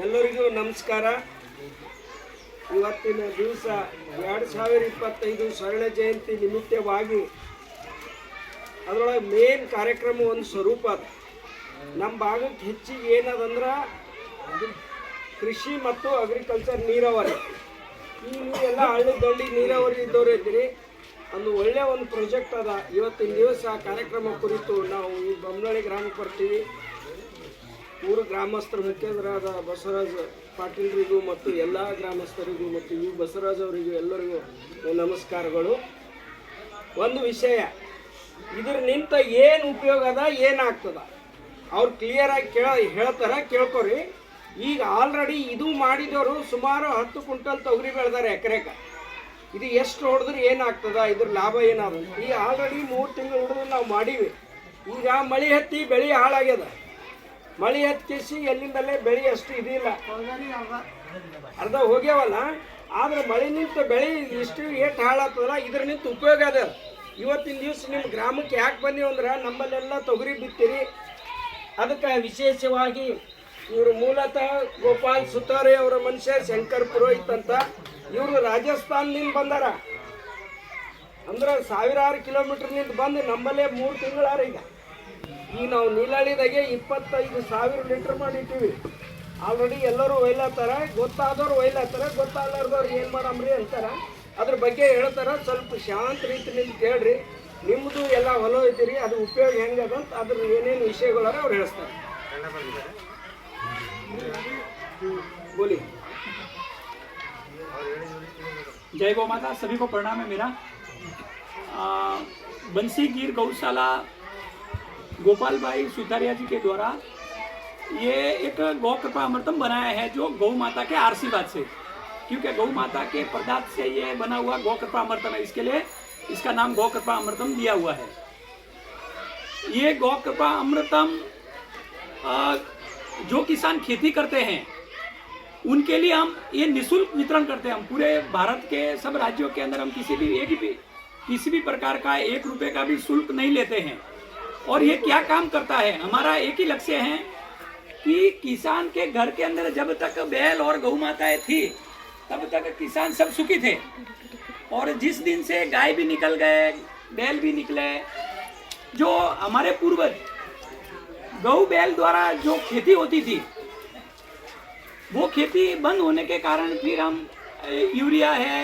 ಎಲ್ಲರಿಗೂ ನಮಸ್ಕಾರ. ಇವತ್ತಿನ ದಿವಸ 2025 ಸ್ವರ್ಣ ಜಯಂತಿ ನಿಮಿತ್ತವಾಗಿ ಅದರೊಳಗೆ ಮೇನ್ ಕಾರ್ಯಕ್ರಮ ಒಂದು ಸ್ವರೂಪ ಅದ. ನಮ್ಮ ಭಾಗಕ್ಕೆ ಹೆಚ್ಚಿಗೆ ಏನದಂದ್ರೆ ಕೃಷಿ ಮತ್ತು ಅಗ್ರಿಕಲ್ಚರ್ ನೀರಾವರಿ. ಈ ನೀರೆಲ್ಲ ಹಳ್ಳಿ ದಂಡಿ ನೀರಾವರಿ ಇದ್ದವ್ರು ಇದ್ದೀರಿ. ಒಂದು ಒಳ್ಳೆಯ ಒಂದು ಪ್ರಾಜೆಕ್ಟ್ ಅದ. ಇವತ್ತಿನ ದಿವಸ ಕಾರ್ಯಕ್ರಮ ಕುರಿತು ನಾವು ಈ ಬೊಮ್ಮನಹಳ್ಳಿ ಗ್ರಾಮಕ್ಕೆ ಬರ್ತೀವಿ. ಊರು ಗ್ರಾಮಸ್ಥರ ಮುಖ್ಯಸ್ಥರಾದ ಬಸವರಾಜ ಪಾಟೀಲ್ರಿಗೂ ಮತ್ತು ಎಲ್ಲ ಗ್ರಾಮಸ್ಥರಿಗೂ ಮತ್ತು ಯು ಬಸವರಾಜ್ ಅವರಿಗೂ ಎಲ್ಲರಿಗೂ ನಮಸ್ಕಾರಗಳು. ಒಂದು ವಿಷಯ, ಇದ್ರ ನಿಂತ ಏನು ಉಪಯೋಗ ಅದ, ಏನಾಗ್ತದ ಅವ್ರು ಕ್ಲಿಯರಾಗಿ ಹೇಳ್ತಾರೆ, ಕೇಳ್ಕೊರಿ. ಈಗ ಆಲ್ರೆಡಿ ಇದು ಮಾಡಿದವರು ಸುಮಾರು 10 ಕ್ವಿಂಟಲ್ ತೊಗರಿ ಬೆಳೆದಾರೆ ಎಕರೆಗೆ. ಇದು ಎಷ್ಟು ಹೊಡೆದ್ರೆ ಏನಾಗ್ತದ, ಇದ್ರ ಲಾಭ ಏನಾದ. ಈಗ ಆಲ್ರೆಡಿ 3 ತಿಂಗಳು ಹಿಡಿದು ನಾವು ಮಾಡೀವಿ. ಈಗ ಮಳೆ ಹತ್ತಿ ಬೆಳೆ ಹಾಳಾಗ್ಯದ. ಮಳೆ ಹತ್ತಿಸಿ ಎಲ್ಲಿಂದಲೇ ಬೆಳೆ ಅಷ್ಟು ಇದಿಲ್ಲ, ಅರ್ಧ ಹೋಗ್ಯಾವಲ್ಲ. ಆದ್ರೆ ಮಳೆ ನಿಂತ ಬೆಳೆ ಇಷ್ಟು ಏಟು ಹಾಳಾಗ್ತದಲ್ಲ, ಇದ್ರ ನಿಂತ ಉಪಯೋಗ ಅದ. ಇವತ್ತಿನ ದಿವಸ ನಿಮ್ಮ ಗ್ರಾಮಕ್ಕೆ ಯಾಕೆ ಬಂದೀವಿ ಅಂದ್ರೆ ನಮ್ಮಲ್ಲೆಲ್ಲ ತೊಗರಿ ಬಿತ್ತೀರಿ. ಅದಕ್ಕೆ ವಿಶೇಷವಾಗಿ ಇವರು ಮೂಲತಃ ಗೋಪಾಲ್ ಸುತಾರೆ ಅವರ ಮನುಷ್ಯ ಶಂಕರ್ ಪುರೋಹಿತ್ ಅಂತ. ಇವರು ರಾಜಸ್ಥಾನದಿಂದ ಬಂದಾರ. ಅಂದ್ರೆ ಸಾವಿರಾರು ಕಿಲೋಮೀಟರ್ನಿಂದ ಬಂದು ನಮ್ಮಲ್ಲೇ 3 ತಿಂಗಳಾರ. ಈಗ ನಾವು ನೀಲಹಳ್ಳಿದಾಗೆ 25,000 ಲೀಟ್ರ್ ಮಾಡಿಟ್ಟಿವಿ. ಆಲ್ರೆಡಿ ಎಲ್ಲರೂ ಒಯ್ಲತ್ತಾರ, ಗೊತ್ತಾದವ್ರು ಒಯ್ಲತ್ತಾರ, ಗೊತ್ತಾಗ್ಲಾರ್ದವ್ರು ಏನು ಮಾಡಮ್ರಿ ಅಂತಾರ. ಅದ್ರ ಬಗ್ಗೆ ಹೇಳ್ತಾರ. ಸ್ವಲ್ಪ ಶಾಂತ ರೀತಿಯಿಂದ ಕೇಳ್ರಿ. ನಿಮ್ಮದು ಎಲ್ಲ ಹೊಲ ಇದ್ದೀರಿ, ಅದು ಉಪಯೋಗ ಹೆಂಗದ ಅಂತ ಅದ್ರ ಏನೇನು ವಿಷಯಗಳಾರ ಅವ್ರು ಹೇಳ್ತಾರೆ. बोली। जय गौ माता, सभी को प्रणाम है मेरा। बंसी गिर गौशाला गोपाल भाई सुतारिया जी के द्वारा ये एक गौ कृपा अमृतम बनाया है, जो गौ माता के आशीर्वाद से, क्योंकि गौ माता के पदार्थ से ये बना हुआ गौ कृपा अमृतम है, इसके लिए इसका नाम गौ कृपा अमृतम दिया हुआ है। ये गौ कृपा अमृतम जो किसान खेती करते हैं उनके लिए हम ये निःशुल्क वितरण करते हैं। हम पूरे भारत के सब राज्यों के अंदर हम किसी भी प्रकार का 1 रुपये का भी शुल्क नहीं लेते हैं। और ये क्या काम करता है, हमारा एक ही लक्ष्य है कि किसान के घर के अंदर जब तक बैल और गौ माताएं थी तब तक किसान सब सुखी थे। और जिस दिन से गाय भी निकल गए, बैल भी निकले, जो हमारे पूर्वज गौ बैल द्वारा जो खेती होती थी वो खेती बंद होने के कारण फिर हम यूरिया है,